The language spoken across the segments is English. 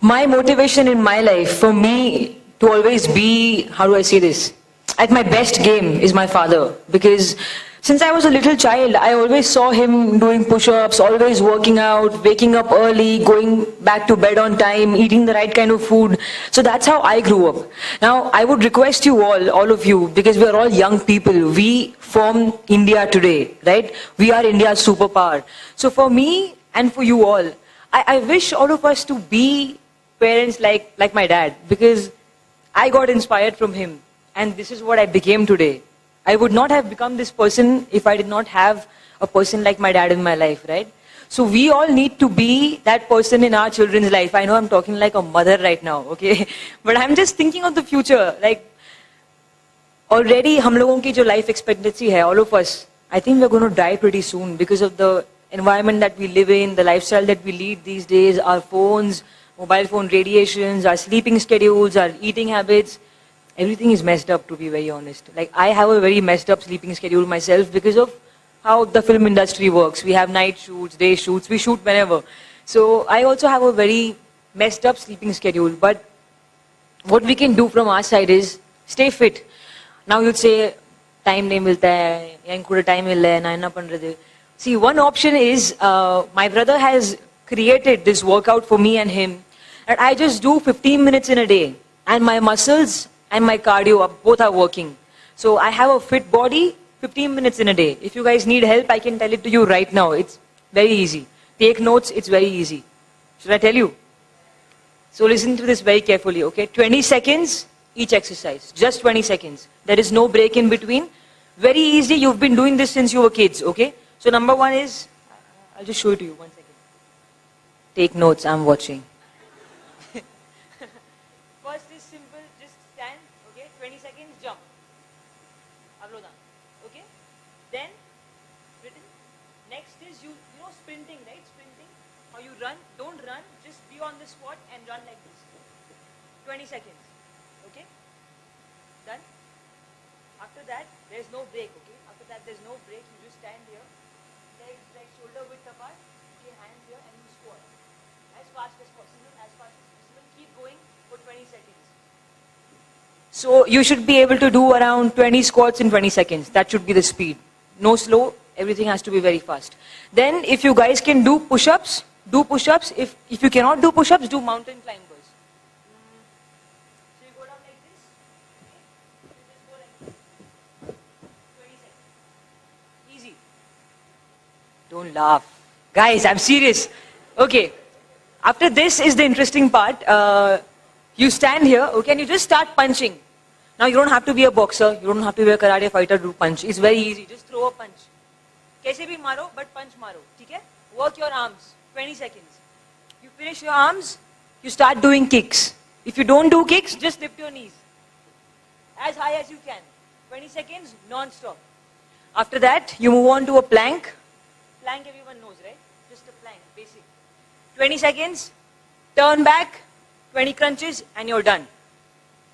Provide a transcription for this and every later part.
My motivation in my life, for me to always be, how do I say this, at my best game is my father. Because since I was a little child, I always saw him doing push-ups, always working out, waking up early, going back to bed on time, eating the right kind of food. So that's how I grew up. Now, I would request you all of you, because we are all young people, we form India today, right? We are India's superpower. So for me and for you all, I wish all of us to be parents like my dad, because I got inspired from him, and this is what I became today. I would not have become this person if I did not have a person like my dad in my life, right? So we all need to be that person in our children's life. I know I'm talking like a mother right now, okay? But I'm just thinking of the future. Like, already हम लोगों की जो life expectancy है, all of us, I think we're going to die pretty soon because of the environment that we live in, the lifestyle that we lead these days, our phones, mobile phone radiations, our sleeping schedules, our eating habits. Everything is messed up, to be very honest. Like, I have a very messed up sleeping schedule myself because of how the film industry works. We have night shoots, day shoots, we shoot whenever. So I also have a very messed up sleeping schedule. But what we can do from our side is stay fit. Now you'd say, time nahi milta hai, yahan kuda time mil raha hai, na enna pan rahe. See, one option is, my brother has created this workout for me and him. And I just do 15 minutes in a day. And my muscles and my cardio both are working. So I have a fit body, 15 minutes in a day. If you guys need help, I can tell it to you right now. It's very easy. Take notes, it's very easy. Should I tell you? So listen to this very carefully, okay? 20 seconds, each exercise. Just 20 seconds. There is no break in between. Very easy, you've been doing this since you were kids, okay? So number one is, I'll just show it to you, 1 second. Take notes, I'm watching. First is simple, just stand, okay? 20 seconds, jump. Avlodan, okay? Then, written. Next is you know sprinting, right? Sprinting. How you run, don't run, just be on the spot and run like this. 20 seconds, okay? Done? After that, there's no break, okay? After that, there's no break, you just stand here. Legs like shoulder width apart, okay, hands here, and you squat. As fast as possible, as fast as possible. Keep going for 20 seconds. So you should be able to do around 20 squats in 20 seconds. That should be the speed. No slow, everything has to be very fast. Then if you guys can do push-ups, do push-ups. If you cannot do push-ups, do mountain climbers. So you go down like this, okay? You just go like this. 20 seconds. Easy. Don't laugh. Guys, I'm serious. Okay. After this is the interesting part. You stand here, okay, and you just start punching. Now you don't have to be a boxer, you don't have to be a karate fighter to punch. It's very easy. Just throw a punch. Kaise bhi maro, but punch maro. Okay? Work your arms. 20 seconds. You finish your arms, you start doing kicks. If you don't do kicks, just lift your knees. As high as you can. 20 seconds, non-stop. After that, you move on to a plank. Plank everyone knows, right? Just a plank, basic. 20 seconds, turn back, 20 crunches, and you're done.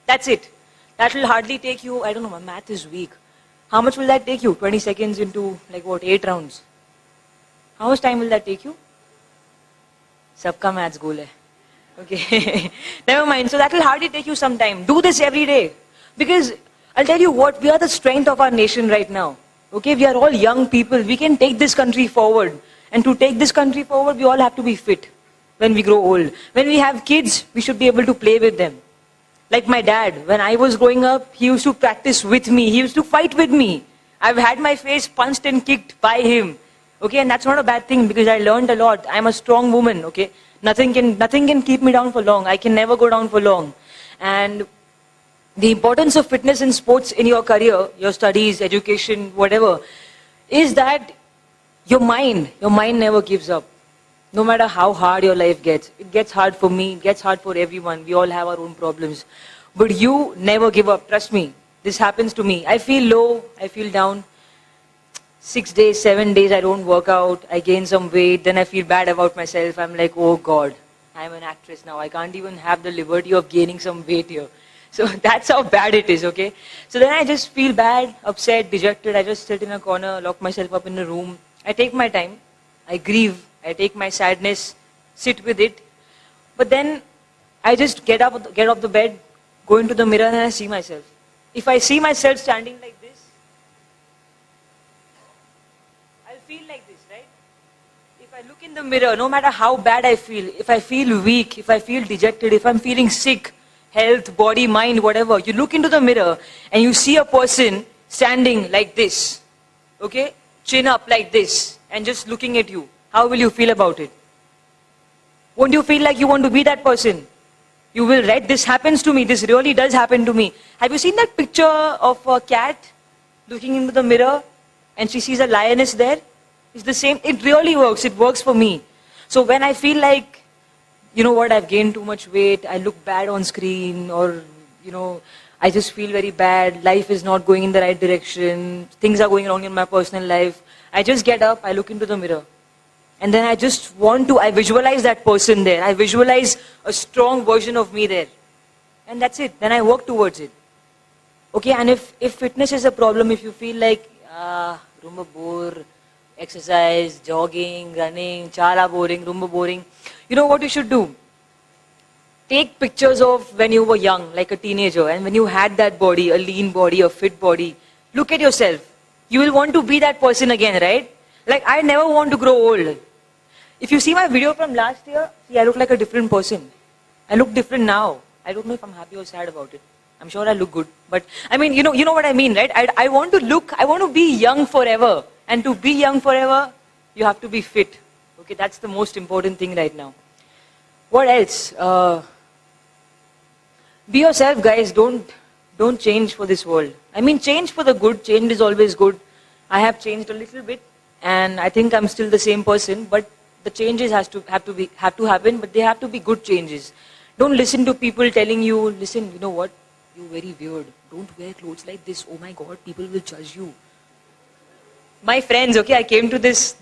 That's it. That will hardly take you, I don't know, my math is weak. How much will that take you? 20 seconds into, like what, 8 rounds? How much time will that take you? Sabka maths goal hai. Okay. Never mind. So that will hardly take you some time. Do this every day. Because I'll tell you what, we are the strength of our nation right now. Okay, we are all young people. We can take this country forward. And to take this country forward, we all have to be fit when we grow old. When we have kids, we should be able to play with them. Like my dad, when I was growing up, he used to practice with me. He used to fight with me. I've had my face punched and kicked by him. Okay, and that's not a bad thing because I learned a lot. I'm a strong woman, okay. Nothing can keep me down for long. I can never go down for long. And the importance of fitness in sports in your career, your studies, education, whatever, is that your mind never gives up. No matter how hard your life gets. It gets hard for me, it gets hard for everyone. We all have our own problems. But you never give up, trust me. This happens to me. I feel low, I feel down. 6 days, 7 days, I don't work out. I gain some weight, then I feel bad about myself. I'm like, oh God, I'm an actress now. I can't even have the liberty of gaining some weight here. So that's how bad it is, okay? So then I just feel bad, upset, dejected. I just sit in a corner, lock myself up in a room. I take my time. I grieve. I take my sadness, sit with it. But then I just get off the bed, go into the mirror and I see myself. If I see myself standing like this, I'll feel like this, right? If I look in the mirror, no matter how bad I feel, if I feel weak, if I feel dejected, if I'm feeling sick, health, body, mind, whatever, you look into the mirror and you see a person standing like this, okay? Chin up like this and just looking at you. How will you feel about it? Won't you feel like you want to be that person? You will, right? This happens to me. This really does happen to me. Have you seen that picture of a cat looking into the mirror and she sees a lioness there? It's the same. It really works. It works for me. So when I feel like, you know what, I've gained too much weight, I look bad on screen, or, you know, I just feel very bad, life is not going in the right direction, things are going wrong in my personal life, I just get up, I look into the mirror. And then I visualize that person there. I visualize a strong version of me there. And that's it. Then I work towards it. Okay, and if fitness is a problem, if you feel like, rumba bore, exercise, jogging, running, chala boring, rumba boring, you know what you should do? Take pictures of when you were young, like a teenager, and when you had that body, a lean body, a fit body. Look at yourself. You will want to be that person again, right? Like, I never want to grow old. If you see my video from last year, see, I look like a different person. I look different now. I don't know if I'm happy or sad about it. I'm sure I look good. But, I mean, you know what I mean, right? I want to be young forever. And to be young forever, you have to be fit. Okay, that's the most important thing right now. What else? Be yourself, guys. Don't change for this world. I mean, change for the good. Change is always good. I have changed a little bit. And I think I'm still the same person, but the changes have to happen, but they have to be good changes. Don't listen to people telling you, listen, you know what, you're very weird. Don't wear clothes like this. Oh my God, people will judge you. My friends, okay, I came to this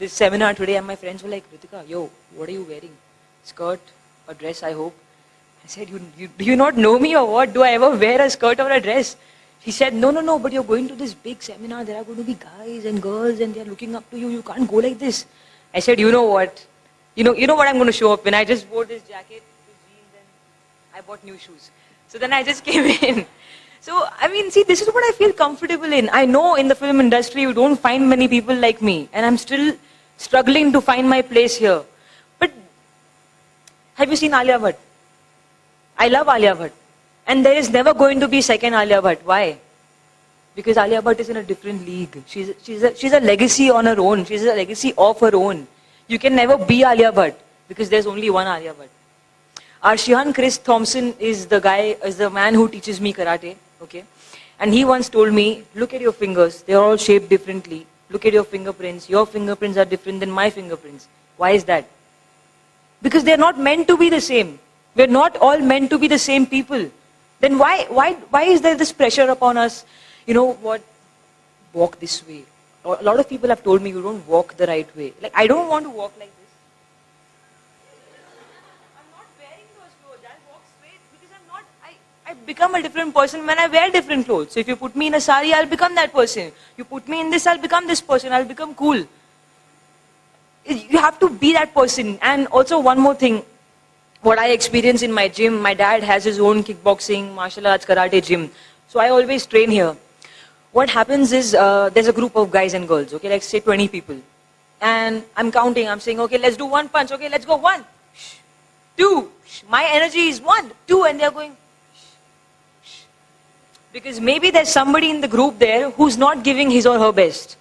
seminar today, and my friends were like, Ritika, yo, what are you wearing? Skirt, a dress, I hope. I said, do you not know me or what? Do I ever wear a skirt or a dress? He said, no, but you're going to this big seminar, there are going to be guys and girls and they're looking up to you, you can't go like this. I said, you know what? You know what I'm going to show up in? I just wore this jacket, this jeans, and I bought new shoes. So then I just came in. So, I mean, see, this is what I feel comfortable in. I know in the film industry you don't find many people like me, and I'm still struggling to find my place here. But, have you seen Alia Bhatt? I love Alia Bhatt. And there is never going to be second Alia Bhatt. Why? Because Alia Bhatt is in a different league. She's a legacy on her own. She's a legacy of her own. You can never be Alia Bhatt because there's only one Alia Bhatt. Arshihan Chris Thompson is the man who teaches me karate. Okay, and he once told me, look at your fingers. They are all shaped differently. Look at your fingerprints. Your fingerprints are different than my fingerprints. Why is that? Because they're not meant to be the same. We're not all meant to be the same people. Then why is there this pressure upon us? You know what? Walk this way. A lot of people have told me you don't walk the right way. Like, I don't want to walk like this. I'm not wearing those clothes. I'll walk straight because I become a different person when I wear different clothes. So if you put me in a sari, I'll become that person. You put me in this, I'll become this person. I'll become cool. You have to be that person. And also one more thing. What I experience in my gym, my dad has his own kickboxing, martial arts, karate gym. So I always train here. What happens is, there's a group of guys and girls, okay, like say 20 people. And I'm counting, I'm saying, okay, let's do one punch, okay, let's go, 1, 2, my energy is 1, 2, and they're going, because maybe there's somebody in the group there who's not giving his or her best.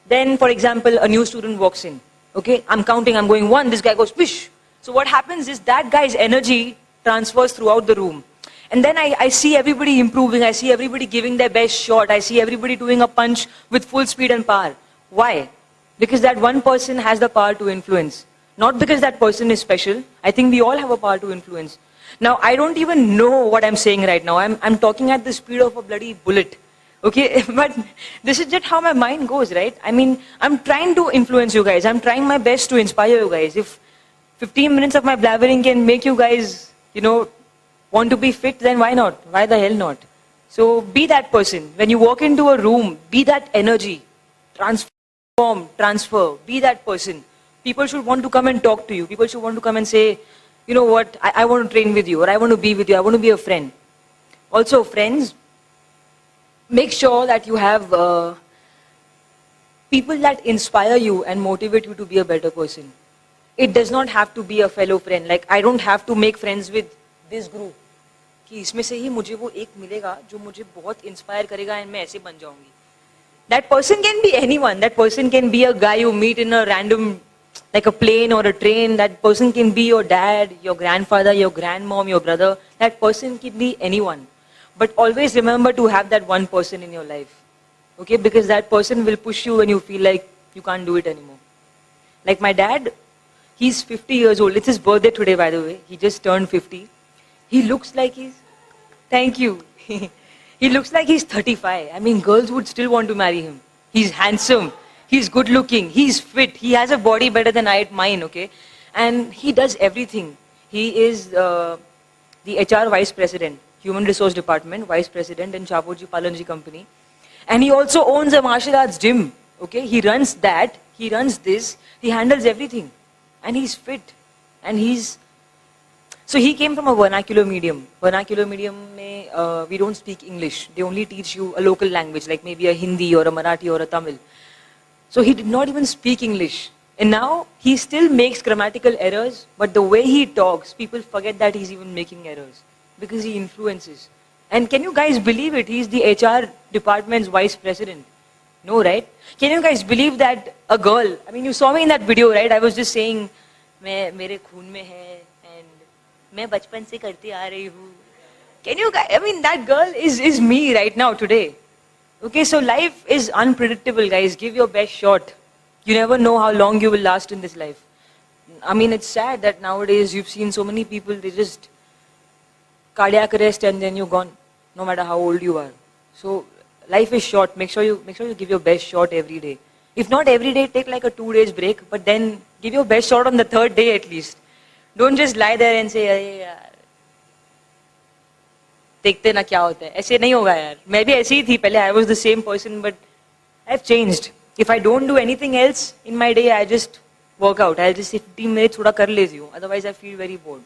Then, for example, a new student walks in, okay, I'm counting, I'm going 1, this guy goes, wish. So what happens is that guy's energy transfers throughout the room. And then I see everybody improving, I see everybody giving their best shot, I see everybody doing a punch with full speed and power. Why? Because that one person has the power to influence. Not because that person is special. I think we all have a power to influence. Now, I don't even know what I'm saying right now. I'm talking at the speed of a bloody bullet. Okay, but this is just how my mind goes, right? I mean, I'm trying to influence you guys. I'm trying my best to inspire you guys. If 15 minutes of my blabbering can make you guys, want to be fit, then why not? Why the hell not? So be that person. When you walk into a room, be that energy. Transfer, be that person. People should want to come and talk to you. People should want to come and say, you know what, I want to train with you, or I want to be with you, I want to be a friend. Also, friends, make sure that you have people that inspire you and motivate you to be a better person. It does not have to be a fellow friend. Like, I don't have to make friends with this group. कि इसमें से ही मुझे वो एक मिलेगा जो मुझे बहुत इंस्पायर करेगा and मैं ऐसे बन जाऊंगी. That person can be anyone. That person can be a guy you meet in a random, like a plane or a train. That person can be your dad, your grandfather, your grandmom, your brother. That person can be anyone. But always remember to have that one person in your life. Okay? Because that person will push you when you feel like you can't do it anymore. Like my dad, he's 50 years old. It's his birthday today, by the way. He just turned 50. He looks like he's... Thank you. He looks like he's 35. I mean, girls would still want to marry him. He's handsome. He's good looking. He's fit. He has a body better than mine, okay? And he does everything. He is the HR Vice President, Human Resource Department, Vice President in Chapoji Palanji Company. And he also owns a martial arts gym, okay? He runs that. He runs this. He handles everything. And he's fit. And he's... So he came from a vernacular medium. Vernacular medium, we don't speak English. They only teach you a local language, like maybe a Hindi or a Marathi or a Tamil. So he did not even speak English. And now he still makes grammatical errors, but the way he talks, people forget that he's even making errors because he influences. And can you guys believe it? He's the HR department's vice president. No, right? Can you guys believe that a girl, I mean, you saw me in that video, right? I was just saying, मेरे खून में है, मैं बचपन से करती आ रही हूँ. Can you guys, I mean, that girl is me right now today. Okay, so life is unpredictable, guys. Give your best shot. You never know how long you will last in this life. I mean, it's sad that nowadays you've seen so many people, they just cardiac arrest and then you're gone, no matter how old you are. So life is short. Make sure you give your best shot every day. If not every day, take like a 2 days break, but then give your best shot on the 3rd day at least. Don't just lie there and say, अरे यार, देखते ना क्या होता है. ऐसे नहीं होगा यार. मैं भी ऐसे ही थी पहले. I was the same person, but I've changed. If I don't do anything else in my day, I just work out. I'll just say 15 minutes थोड़ा कर लेती हूँ. Otherwise, I feel very bored.